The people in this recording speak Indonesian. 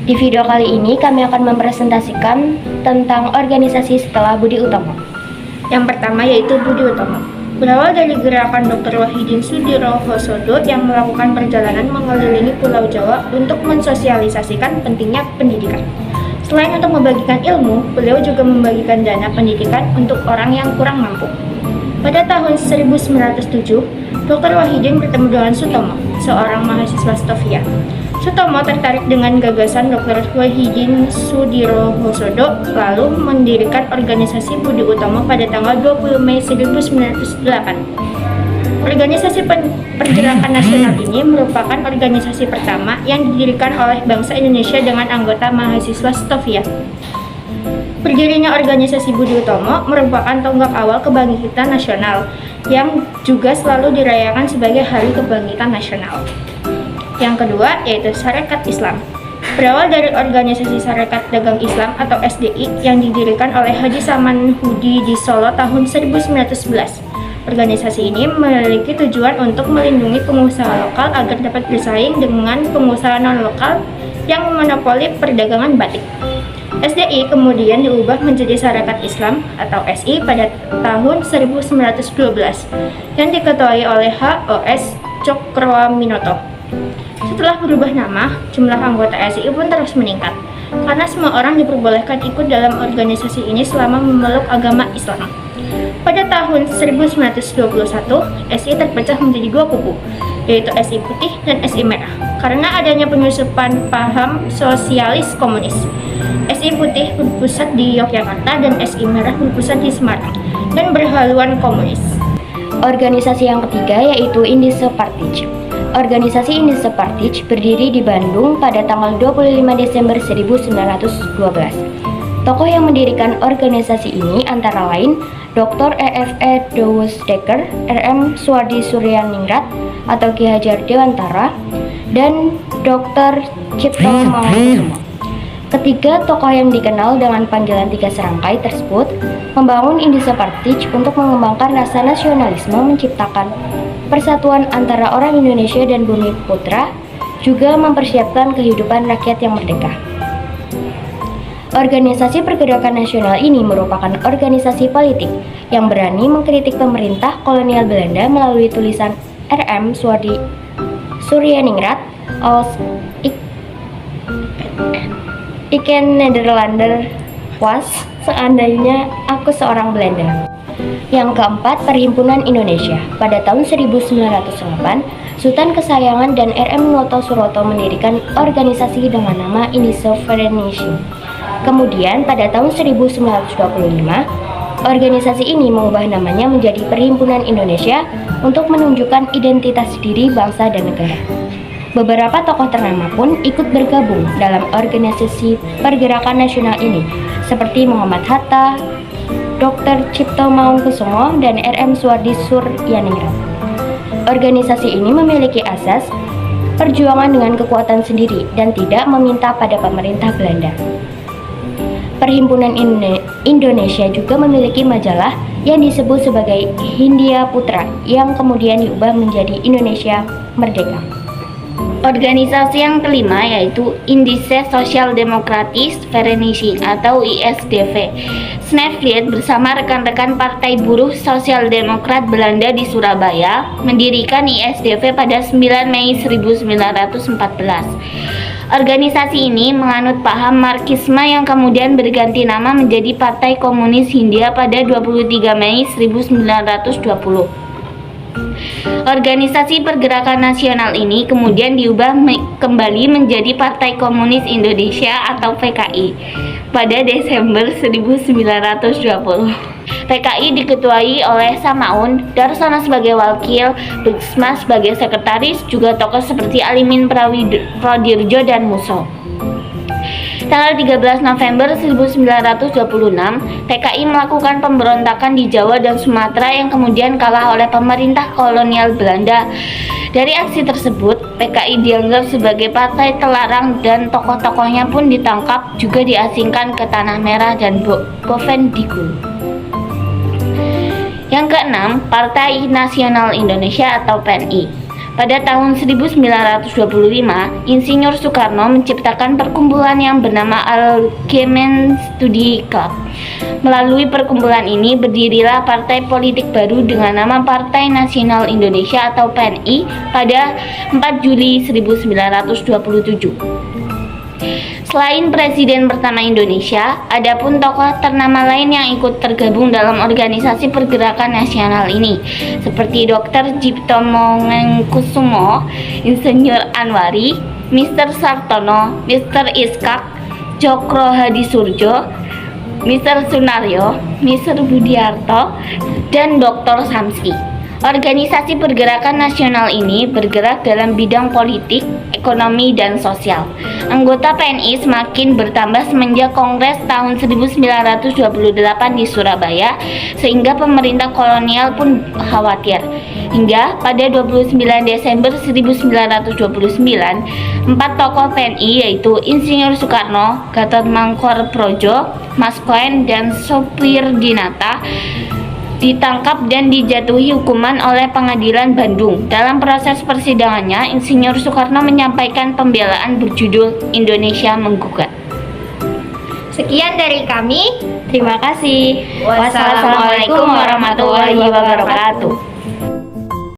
Di video kali ini kami akan mempresentasikan tentang organisasi setelah Budi Utomo. Yang pertama yaitu Budi Utomo. Berawal dari gerakan Dr. Wahidin Sudirohosodo yang melakukan perjalanan mengelilingi Pulau Jawa untuk mensosialisasikan pentingnya pendidikan. Selain untuk membagikan ilmu, beliau juga membagikan dana pendidikan untuk orang yang kurang mampu. Pada tahun 1907, Dr. Wahidin bertemu dengan Sutomo, seorang mahasiswa Stovia. Sutomo tertarik dengan gagasan Dr. Wahidin Sudirohosodo, lalu mendirikan organisasi Budi Utomo pada tanggal 20 Mei 1908. Organisasi Pergerakan Nasional ini merupakan organisasi pertama yang didirikan oleh bangsa Indonesia dengan anggota mahasiswa Stovia. Berdirinya organisasi Budi Utomo merupakan tonggak awal kebangkitan nasional yang juga selalu dirayakan sebagai Hari Kebangkitan Nasional. Yang kedua yaitu Sarekat Islam. Berawal dari organisasi Sarekat Dagang Islam atau SDI yang didirikan oleh Haji Saman Hudi di Solo tahun 1911. Organisasi ini memiliki tujuan untuk melindungi pengusaha lokal agar dapat bersaing dengan pengusaha non-lokal yang memonopoli perdagangan batik. SDI kemudian diubah menjadi Sarekat Islam atau SI pada tahun 1912 yang diketuai oleh H.O.S. Cokroaminoto. Setelah berubah nama, jumlah anggota SI pun terus meningkat karena semua orang diperbolehkan ikut dalam organisasi ini selama memeluk agama Islam. Pada tahun 1921, SI terpecah menjadi dua kubu, yaitu SI Putih dan SI Merah, karena adanya penyusupan paham sosialis komunis. SI Putih berpusat di Yogyakarta dan SI Merah berpusat di Semarang dan berhaluan komunis. Organisasi yang ketiga yaitu Indische Partij. Organisasi Indische Partij berdiri di Bandung pada tanggal 25 Desember 1912. Tokoh yang mendirikan organisasi ini antara lain Dr. E.F.E. Douwes-Dekker, R.M. Suwardi Suryaningrat atau Ki Hajar Dewantara, dan Dr. Cipto Mangunkusumo. Ketiga tokoh yang dikenal dengan panggilan tiga serangkai tersebut membangun Indische Partij untuk mengembangkan rasa nasionalisme, menciptakan persatuan antara orang Indonesia dan Bumi Putra, juga mempersiapkan kehidupan rakyat yang merdeka. Organisasi Pergerakan Nasional ini merupakan organisasi politik yang berani mengkritik pemerintah kolonial Belanda melalui tulisan R.M. Suwardi Suryaningrat als Iken Nederlander was, seandainya aku seorang Belanda. Yang keempat, Perhimpunan Indonesia. Pada tahun 1908, Sultan Kesayangan dan R.M. Noto Suroto mendirikan organisasi dengan nama Indische Vereniging. Kemudian pada tahun 1925, organisasi ini mengubah namanya menjadi Perhimpunan Indonesia untuk menunjukkan identitas diri bangsa dan negara. Beberapa tokoh ternama pun ikut bergabung dalam organisasi Pergerakan Nasional ini, seperti Muhammad Hatta, Dr. Cipto Mangunkusumo, dan R.M. Suwardi Suryaningrat. Organisasi ini memiliki asas perjuangan dengan kekuatan sendiri dan tidak meminta pada pemerintah Belanda. Perhimpunan Indonesia juga memiliki majalah yang disebut sebagai Hindia Putra yang kemudian diubah menjadi Indonesia Merdeka. Organisasi yang kelima yaitu Indische Sociaal-Democratische Vereniging atau ISDV. Snevliet bersama rekan-rekan Partai Buruh Sosial Demokrat Belanda di Surabaya mendirikan ISDV pada 9 Mei 1914. Organisasi ini menganut paham Marxisme yang kemudian berganti nama menjadi Partai Komunis Hindia pada 23 Mei 1920. Organisasi Pergerakan Nasional ini kemudian diubah kembali menjadi Partai Komunis Indonesia atau PKI pada Desember 1920. PKI diketuai oleh Samaun, Darsono sebagai wakil, Buksma sebagai sekretaris, juga tokoh seperti Alimin Pradirjo dan Musso. Tanggal 13 November 1926, PKI melakukan pemberontakan di Jawa dan Sumatera yang kemudian kalah oleh pemerintah kolonial Belanda. Dari aksi tersebut, PKI dianggap sebagai partai terlarang dan tokoh-tokohnya pun ditangkap, juga diasingkan ke Tanah Merah dan Bovendigul. Yang keenam, Partai Nasional Indonesia atau PNI. Pada tahun 1925, Insinyur Soekarno menciptakan perkumpulan yang bernama Algemeen Studi Club. Melalui perkumpulan ini berdirilah partai politik baru dengan nama Partai Nasional Indonesia atau PNI pada 4 Juli 1927. Selain Presiden pertama Indonesia, ada pun tokoh ternama lain yang ikut tergabung dalam organisasi pergerakan nasional ini, seperti Dr. Cipto Mangunkusumo, Insinyur Anwari, Mr. Sartono, Mr. Iskak, Cokro Hadisurjo, Mr. Sunaryo, Mr. Budiarto, dan Dr. Samsi. Organisasi pergerakan nasional ini bergerak dalam bidang politik, ekonomi, dan sosial. Anggota PNI semakin bertambah semenjak Kongres tahun 1928 di Surabaya, sehingga pemerintah kolonial pun khawatir. Hingga pada 29 Desember 1929, 4 tokoh PNI yaitu Insinyur Soekarno, Gatot Mangkor-Projo, Mas Koen, dan Sopir Dinata ditangkap dan dijatuhi hukuman oleh Pengadilan Bandung. Dalam proses persidangannya, Insinyur Soekarno menyampaikan pembelaan berjudul Indonesia Menggugat. Sekian dari kami. Terima kasih. Wassalamualaikum warahmatullahi wabarakatuh.